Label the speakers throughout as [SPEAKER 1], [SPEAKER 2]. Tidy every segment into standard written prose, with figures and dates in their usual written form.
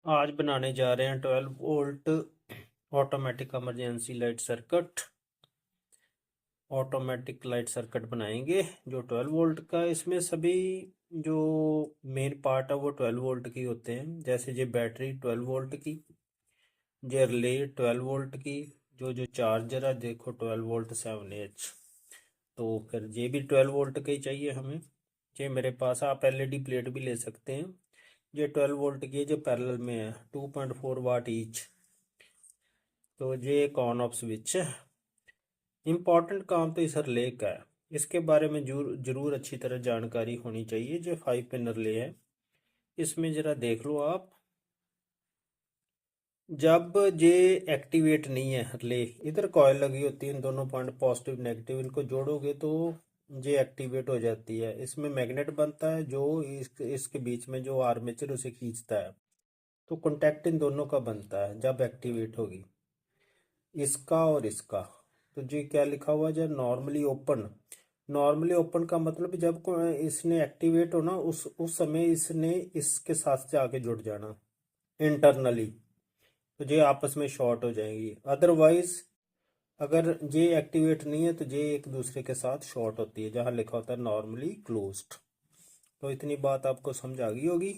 [SPEAKER 1] आज बनाने जा रहे हैं 12 volt automatic emergency light circuit. Automatic light circuit बनाएंगे जो 12 वोल्ट का। इसमें सभी जो मेन पार्ट है वो 12 वोल्ट की होते हैं। जैसे ये बैटरी 12 वोल्ट की, ये रिले 12 वोल्ट की, जो चार्जर है देखो 12 वोल्ट 7H। तो फिर ये भी 12 वोल्ट का ही चाहिए हमें। ये मेरे पास, आप एलईडी प्लेट भी ले सकते हैं। ये 12 वोल्ट की है जो पैरेलल में है, 2.4 वाट ईच। तो ये एक ऑन ऑफ स्विच है। इम्पॉर्टेंट काम तो इस रिले का है, इसके बारे में जरूर अच्छी तरह जानकारी होनी चाहिए। जो 5 पिन रिले है, इसमें जरा देख लो आप। जब ये एक्टिवेट नहीं है रिले, इधर कॉयल लगी होती है, इन दोनों पॉइंट पॉजिटिव नेगेटिव, इनको जोड़ोगे तो ये एक्टिवेट हो जाती है। इसमें मैग्नेट बनता है जो इसके बीच में जो आर्मेचर उसे खींचता है। तो कांटेक्ट इन दोनों का बनता है जब एक्टिवेट होगी, इसका और इसका। तो जी क्या लिखा हुआ है, जब नॉर्मली ओपन। नॉर्मली ओपन का मतलब जब इसने एक्टिवेट हो ना, उस समय इसने इसके साथ से आके जुड़ जाना इंटरनली। तो ये आपस में शॉर्ट हो जाएंगी। अदरवाइज अगर ये एक्टिवेट नहीं है तो ये एक दूसरे के साथ शॉर्ट होती है, जहाँ लिखा होता है नॉर्मली क्लोज्ड। तो इतनी बात आपको समझ आ गई होगी।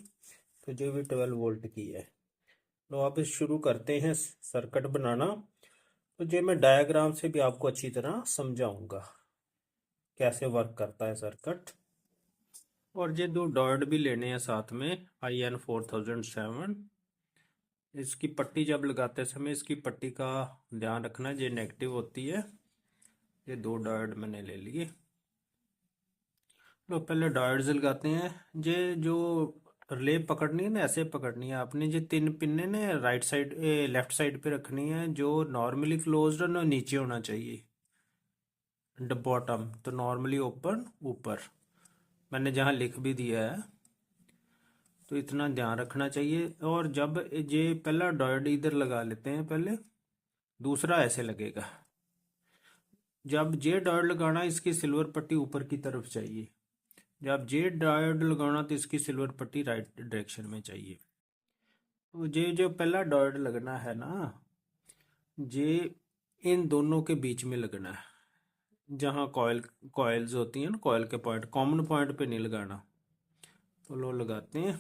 [SPEAKER 1] तो ये भी 12 वोल्ट की है। तो अब शुरू करते हैं सर्किट बनाना। तो ये मैं डायग्राम से भी आपको अच्छी तरह समझाऊंगा कैसे वर्क करता है सर्किट। और ये दो डॉट भी लेने हैं साथ में, IN 4007। इसकी पट्टी जब लगाते समय इसकी पट्टी का ध्यान रखना, ये नेगेटिव होती है। ये दो डॉट मैंने ले लिए। तो पहले डॉट्स लगाते हैं। ये जो रिले पकड़नी है ना, ऐसे पकड़नी है आपने। ये 3 पिन ने राइट साइड लेफ्ट साइड पे रखनी है। जो नॉर्मली क्लोज्ड है ना, नीचे होना चाहिए द बॉटम। तो नॉर्मली ओपन ऊपर, मैंने जहाँ लिख भी दिया है। तो इतना ध्यान रखना चाहिए। और जब ये पहला डॉट इधर लगा लेते हैं पहले, दूसरा ऐसे लगेगा। जब जे डॉट लगाना, इसकी सिल्वर पट्टी ऊपर की तरफ चाहिए। जब जे डॉट लगाना तो इसकी सिल्वर पट्टी राइट डायरेक्शन में चाहिए। तो ये जो पहला डॉट लगना है ना, ये इन दोनों के बीच में लगना है। जहाँ कॉइल्स होती हैं ना, कॉइल के पॉइंट, कॉमन पॉइंट पे नहीं लगाना। तो लो लगाते हैं।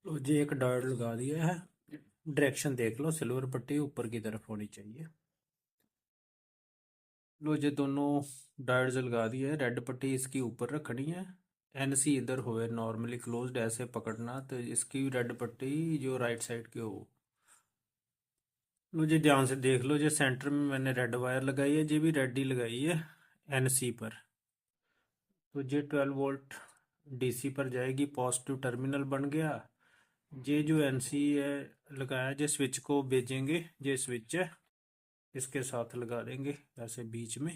[SPEAKER 1] तो जी एक डॉट लगा दिया है। डायरेक्शन देख लो, सिल्वर पट्टी ऊपर की तरफ होनी चाहिए। लो ये दोनों डॉट्स लगा दिए है। रेड पट्टी इसकी ऊपर रखनी है। NC इधर होए नॉर्मली क्लोज्ड, ऐसे पकड़ना। तो इसकी रेड पट्टी जो राइट साइड की हो। लो जी ध्यान से देख लो, जो सेंटर में मैंने रेड वायर लगाई है, ये भी रेड ही लगाई है NC पर। तो ये 12 वोल्ट DC पर जाएगी, पॉजिटिव टर्मिनल बन गया। ये जो NC है लगाया, जो स्विच को भेजेंगे, ये स्विच है, इसके साथ लगा देंगे ऐसे बीच में।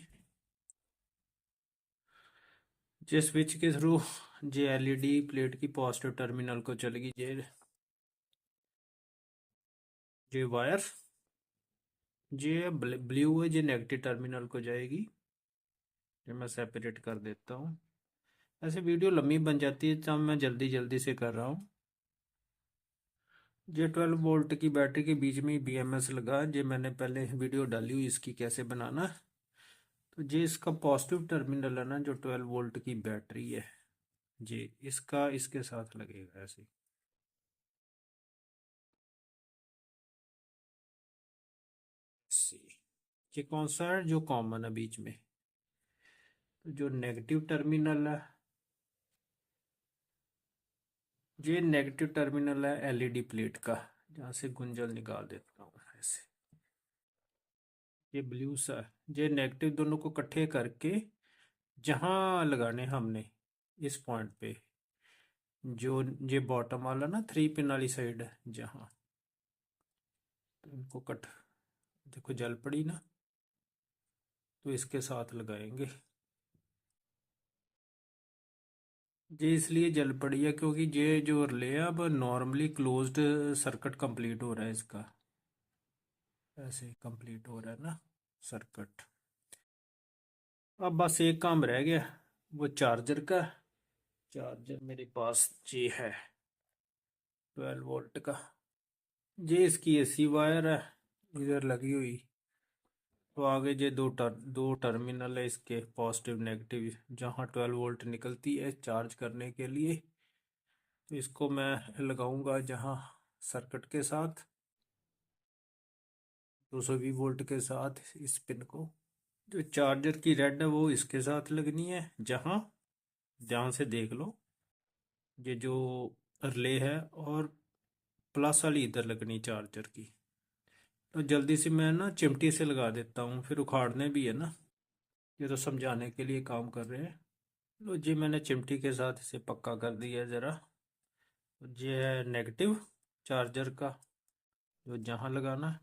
[SPEAKER 1] ये स्विच के थ्रू ये LED प्लेट की पॉजिटिव टर्मिनल को चलेगी। ये वायर, ये ब्लू है, ये नेगेटिव टर्मिनल को जाएगी। ये मैं सेपरेट कर देता हूँ। ऐसे वीडियो लंबी बन जाती है, तो मैं जल्दी जल्दी से कर रहा हूँ। ये 12 वोल्ट की बैटरी के बीच में BMS लगा। ये मैंने पहले वीडियो डाली हुई इसकी कैसे बनाना। तो ये इसका पॉजिटिव टर्मिनल है ना, जो 12 वोल्ट की बैटरी है, ये इसका इसके साथ लगेगा ऐसे। सी, ये कौन सा है जो कॉमन है बीच में। तो जो नेगेटिव टर्मिनल है, ये नेगेटिव टर्मिनल है LED प्लेट का। जहाँ से गुंजल निकाल देता हूँ ऐसे। ये ब्लू सा, ये नेगेटिव दोनों को इकट्ठे करके जहाँ लगाने हमने, इस पॉइंट पे, जो ये बॉटम वाला ना 3 पिन वाली साइड है जहाँ, तो इनको कट, देखो जल पड़ी ना, तो इसके साथ लगाएंगे। ये इसलिए जल पड़ी है क्योंकि ये जो रिले है अब नॉर्मली क्लोज्ड सर्किट कंप्लीट हो रहा है इसका, ऐसे कंप्लीट हो रहा है ना सर्किट। अब बस एक काम रह गया, वो चार्जर का। चार्जर मेरे पास ये है। 12 वोल्ट का। ये इसकी एसी वायर है इधर लगी हुई। तो आगे ये दो टर्मिनल है इसके, पॉजिटिव नेगेटिव, जहाँ 12 वोल्ट निकलती है चार्ज करने के लिए। तो इसको मैं लगाऊंगा जहाँ सर्किट के साथ 220 वोल्ट के साथ इस पिन को। जो चार्जर की रेड है वो इसके साथ लगनी है, जहाँ ध्यान से देख लो ये जो रिले है, और प्लस वाली इधर लगनी चार्जर की। तो जल्दी से मैं ना चिमटी से लगा देता हूँ, फिर उखाड़ने भी है ना, ये तो समझाने के लिए काम कर रहे हैं। लो जी, मैंने चिमटी के साथ इसे पक्का कर दिया ज़रा। ये है नेगेटिव चार्जर का, जो जहाँ लगाना है।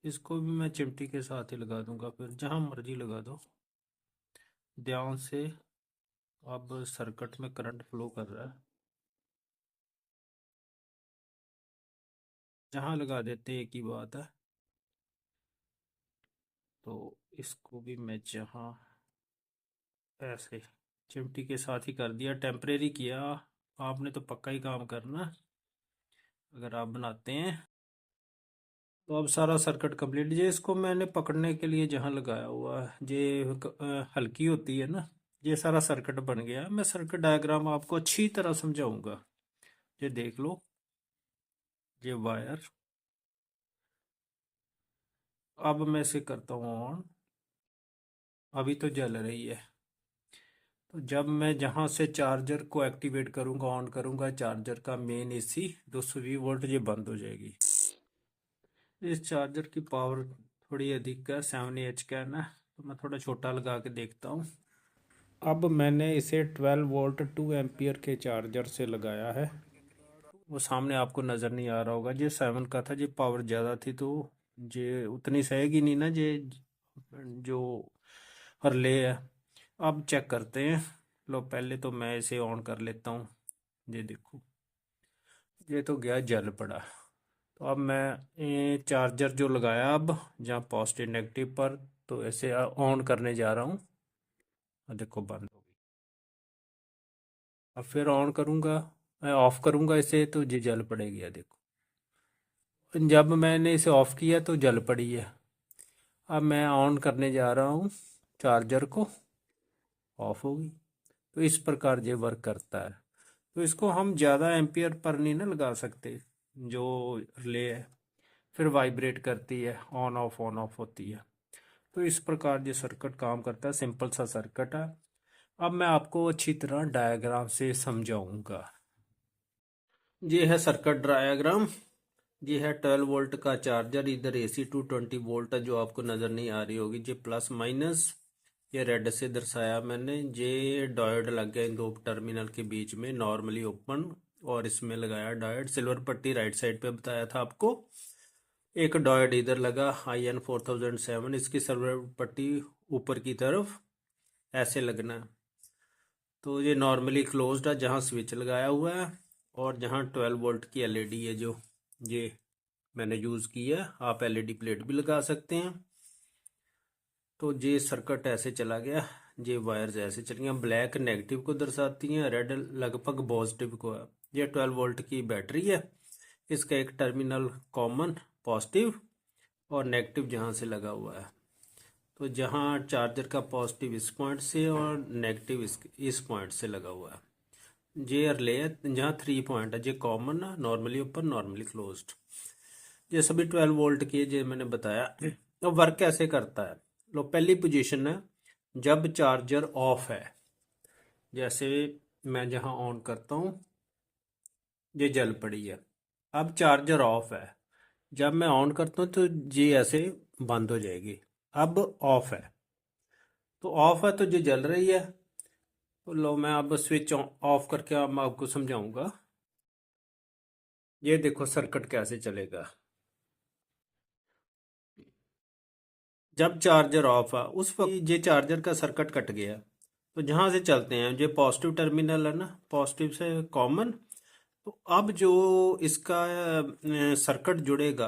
[SPEAKER 1] इसको भी मैं चिमटी के साथ ही लगा दूंगा, फिर जहाँ मर्जी लगा दो। ध्यान से, अब सर्किट में करंट फ्लो कर रहा है, जहाँ लगा देते एक ही बात है। तो इसको भी मैं जहाँ ऐसे चिमटी के साथ ही कर दिया, टेम्परेरी किया। आपने तो पक्का ही काम करना अगर आप बनाते हैं। तो अब सारा सर्किट कंप्लीट। ये इसको मैंने पकड़ने के लिए जहाँ लगाया हुआ है, ये हल्की होती है ना। ये सारा सर्किट बन गया। मैं सर्किट डायग्राम आपको अच्छी तरह समझाऊंगा। ये देख लो, ये वायर। अब मैं इसे करता हूँ ऑन। अभी तो जल रही है। तो जब मैं जहाँ से चार्जर को एक्टिवेट करूँगा, ऑन करूँगा, चार्जर का मेन एसी 220 वोल्ट, ये बंद हो जाएगी। इस चार्जर की पावर थोड़ी अधिक है, 7 AH का है ना, तो मैं थोड़ा छोटा लगा के देखता हूँ। अब मैंने इसे 12 वोल्ट 2 एम्पियर के चार्जर से लगाया है। वो सामने आपको नज़र नहीं आ रहा होगा, ये 7 का था, ये पावर ज़्यादा थी तो ये उतनी सहेगी नहीं ना, ये जो रिले है। अब चेक करते हैं। लो, पहले तो मैं इसे ऑन कर लेता हूँ। ये देखो, ये तो गया जल पड़ा। तो अब मैं ये चार्जर जो लगाया, अब जहाँ पॉजिटिव नेगेटिव पर, तो ऐसे ऑन करने जा रहा हूँ। देखो बंद हो गई। अब फिर ऑन करूँगा, मैं ऑफ करूँगा इसे, तो ये जल पड़ेगी। देखो, जब मैंने इसे ऑफ किया तो जल पड़ी है। अब मैं ऑन करने जा रहा हूँ चार्जर को, ऑफ होगी। तो इस प्रकार ये वर्क करता है। तो इसको हम ज़्यादा एम्पियर पर नहीं ना लगा सकते। जो रिले है फिर वाइब्रेट करती है, ऑन ऑफ होती है। तो इस प्रकार ये सर्किट काम करता है। सिंपल सा सर्किट है। अब मैं आपको अच्छी तरह डायग्राम से समझाऊंगा। ये है सर्किट डायग्राम। ये है 12 वोल्ट का चार्जर। इधर AC 220 वोल्ट है, जो आपको नज़र नहीं आ रही होगी। ये प्लस माइनस, ये रेड से दर्शाया मैंने। ये डायोड लग गया इन दो टर्मिनल के बीच में, नॉर्मली ओपन, और इसमें लगाया डायोड। सिल्वर पट्टी राइट साइड पे बताया था आपको। एक डायोड इधर लगा, IN 4007, इसकी सिल्वर पट्टी ऊपर की तरफ ऐसे लगना है। तो ये नॉर्मली क्लोज्ड है, जहाँ स्विच लगाया हुआ है, और जहाँ 12 वोल्ट की LED है जो ये मैंने यूज़ की है। आप LED प्लेट भी लगा सकते हैं। तो ये सर्किट ऐसे चला गया। ये वायर्स ऐसे चली गई। ब्लैक नेगेटिव को दर्शाती हैं, रेड लगभग पॉजिटिव को है। ये 12 वोल्ट की बैटरी है। इसका एक टर्मिनल कॉमन पॉजिटिव और नेगेटिव जहाँ से लगा हुआ है। तो जहाँ चार्जर का पॉजिटिव इस पॉइंट से और नेगेटिव इस पॉइंट से लगा हुआ है। ये रिले है जहाँ 3 पॉइंट है। ये कॉमन है, नॉर्मली ओपन, नॉर्मली क्लोज्ड। ये सभी 12 वोल्ट की जो मैंने बताया। तो वर्क कैसे करता है? लो, पहली पोजीशन है जब चार्जर ऑफ है। जैसे मैं जहाँ ऑन करता हूँ, ये जल पड़ी है। अब चार्जर ऑफ है। जब मैं ऑन करता हूँ तो ये ऐसे बंद हो जाएगी। अब ऑफ है, तो ऑफ है तो ये जल रही है। तो लो, मैं अब स्विच ऑफ करके अब मैं आपको समझाऊंगा। ये देखो सर्किट कैसे चलेगा। जब चार्जर ऑफ है उस वक्त ये चार्जर का सर्किट कट गया। तो जहाँ से चलते हैं, ये पॉजिटिव टर्मिनल है ना, पॉजिटिव से कॉमन। तो अब जो इसका सर्किट जुड़ेगा,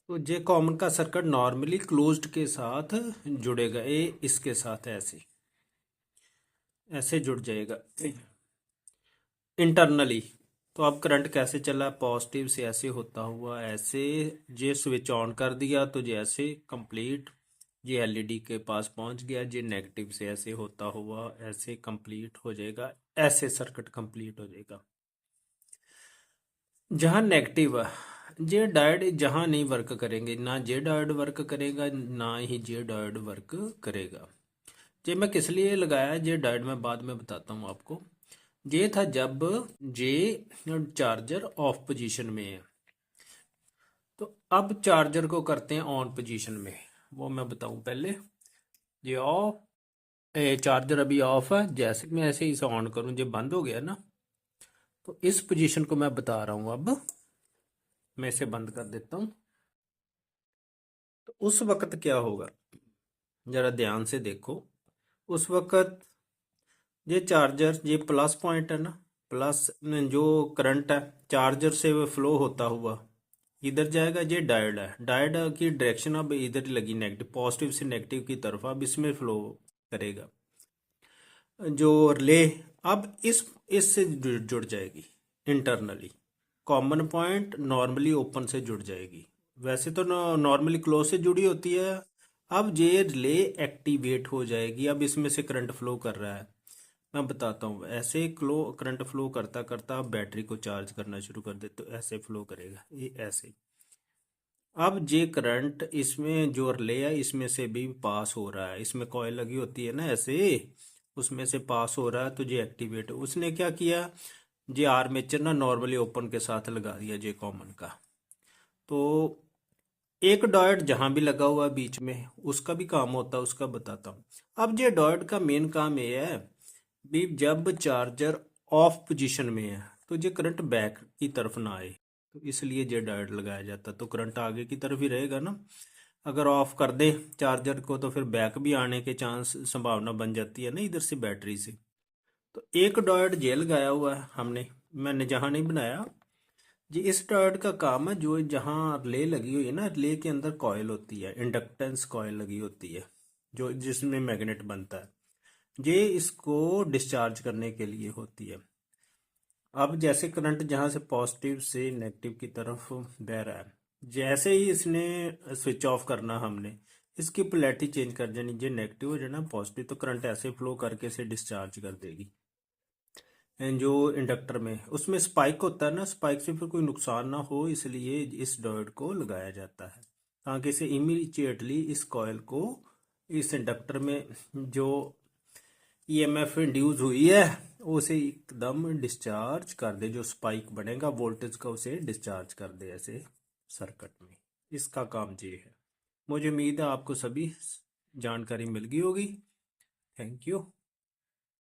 [SPEAKER 1] तो ये कॉमन का सर्किट नॉर्मली क्लोज्ड के साथ जुड़ेगा। ये इसके साथ ऐसे ऐसे जुड़ जाएगा इंटरनली। तो अब करंट कैसे चला, पॉजिटिव से ऐसे होता हुआ ऐसे, ये स्विच ऑन कर दिया तो जैसे कंप्लीट ये एलईडी के पास पहुंच गया, ये नेगेटिव से ऐसे होता हुआ ऐसे कंप्लीट हो जाएगा, ऐसे सर्किट कंप्लीट हो जाएगा। जहाँ नेगेटिव है ये डायोड जहाँ नहीं वर्क करेंगे, ना ये डायोड वर्क करेगा ना ही ये डायोड वर्क करेगा। ये मैं किस लिए लगाया, ये डायोड मैं बाद में बताता हूँ आपको। ये था जब ये चार्जर ऑफ पोजीशन में है, तो अब चार्जर को करते हैं ऑन पोजीशन में, वो मैं बताऊं पहले। ये ऑफ, चार्जर अभी ऑफ है, जैसे मैं ऐसे ही इसे ऑन करूं ये बंद हो गया ना, तो इस पोजीशन को मैं बता रहा हूं। अब मैं इसे बंद कर देता हूं, तो उस वक्त क्या होगा जरा ध्यान से देखो। उस वक्त ये चार्जर, ये प्लस पॉइंट है ना, प्लस जो करंट है चार्जर से वो फ्लो होता हुआ इधर जाएगा, ये डायोड है, डायोड की डायरेक्शन अब इधर लगी नेगेटिव, पॉजिटिव से नेगेटिव की तरफ अब इसमें फ्लो करेगा। जो रिले अब इससे जुड़ जाएगी internally, common point normally open से जुड़ जाएगी, वैसे तो नॉर्मली क्लोज से जुड़ी होती है। अब ये रिले एक्टिवेट हो जाएगी, अब इसमें से करंट फ्लो कर रहा है, मैं बताता हूँ। ऐसे करंट फ्लो करता करता आप बैटरी को चार्ज करना शुरू कर दे तो ऐसे फ्लो करेगा, ये ऐसे। अब ये करंट इसमें जो रिले है इसमें से भी पास हो रहा है, इसमें कॉइल लगी होती है ना ऐसे, उसमें से पास हो रहा है, तो ये एक्टिवेट। उसने क्या किया, ये आर्मेचर ना नॉर्मली ओपन के साथ लगा दिया जे कॉमन का, तो एक डॉट जहां भी लगा हुआ है बीच में उसका भी काम होता है, उसका बताता हूँ। अब ये डॉट का मेन काम ये है भी, जब चार्जर ऑफ पोजीशन में है तो ये करंट बैक की तरफ ना आए, तो इसलिए ये डॉट लगाया जाता है, तो करंट आगे की तरफ ही रहेगा ना। अगर ऑफ कर दे चार्जर को तो फिर बैक भी आने के चांस संभावना बन जाती है ना इधर से बैटरी से। तो एक डॉट ये लगाया हुआ है हमने, मैंने जहाँ नहीं बनाया, जी इस डॉट का काम है जो जहाँ रिले लगी हुई है ना, रिले के अंदर कॉइल होती है, इंडक्टेंस कॉइल लगी होती है जो जिसमें मैग्नेट बनता है, ये इसको डिस्चार्ज करने के लिए होती है। अब जैसे करंट जहाँ से पॉजिटिव से नेगेटिव की तरफ बह रहा है, जैसे ही इसने स्विच ऑफ करना हमने, इसकी पोलैरिटी चेंज कर देनी, ये नेगेटिव हो जाना पॉजिटिव, तो करंट ऐसे फ्लो करके इसे डिस्चार्ज कर देगी। एंड जो इंडक्टर में उसमें स्पाइक होता है ना, स्पाइक से फिर कोई नुकसान ना हो इसलिए इस डायोड को लगाया जाता है, ताकि इसे इमीडिएटली इस कॉइल को इस इंडक्टर में जो ईएमएफ इंड्यूस हुई है उसे एकदम डिस्चार्ज कर दे, जो स्पाइक बनेगा वोल्टेज का उसे डिस्चार्ज कर दे ऐसे सर्किट में। इसका काम ये है। मुझे उम्मीद है आपको सभी जानकारी मिल गई होगी। Thank you.